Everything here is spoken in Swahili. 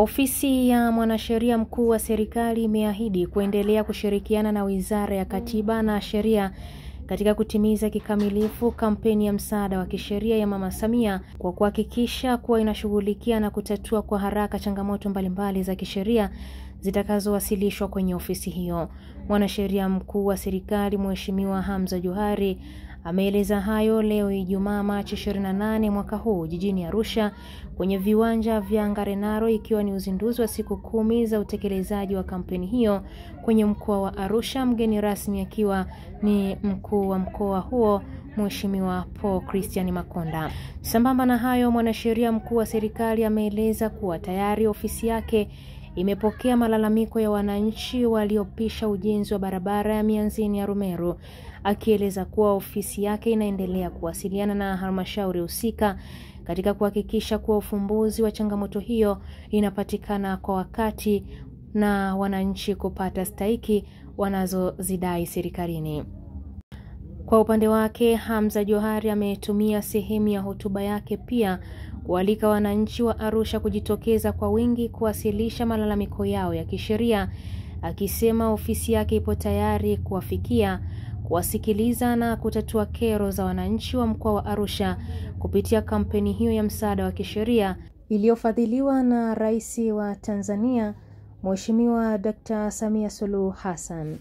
Ofisi ya mwanasheria mkuu wa serikali imeahidi kuendelea kushirikiana na Wizara ya Katiba na Sheria katika kutimiza kikamilifu kampeni ya msaada wa kisheria ya Mama Samia kwa kuhakikisha kuwa inashughulikia na kutatua kwa haraka changamoto mbalimbali za kisheria zitakazowasilishwa kwenye ofisi hiyo. Mwanasheria mkuu wa serikali Mheshimiwa Hamza Johari ameeleza hayo leo Ijumaa Machi 28 mwaka huu jijini Arusha kwenye viwanja vya Ngarenaro, ikiwa ni uzinduzi wa siku 10 za utekelezaji wa kampeni hiyo kwenye mkoa wa Arusha, mgeni rasmi akiwa ni mkuu wa mkoa huo Mheshimiwa Paul Christian Makonda. Sambamba na hayo, mwanasheria mkuu wa serikali ameeleza kuwa tayari ofisi yake imepokea malalamiko ya wananchi waliopisha ujenzi wa barabara ya Mianzini ya Rumeru, akieleza kuwa ofisi yake inaendelea kuwasiliana na halmashauri husika katika kuhakikisha kuwa ufumbuzi wa changamoto hiyo inapatikana kwa wakati na wananchi kupata stahiki wanazozidai serikalini. Kwa upande wake, Hamza Johari ametumia sehemu ya hotuba yake pia kualika wananchi wa Arusha kujitokeza kwa wingi kuwasilisha malalamiko yao ya kisheria, akisema ofisi yake ipo tayari kuwafikia, kuwasikiliza na kutatua kero za wananchi wa mkoa wa Arusha kupitia kampeni hiyo ya msaada wa kisheria iliyofadhiliwa na Rais wa Tanzania Mheshimiwa Dr. Samia Suluhu Hassan.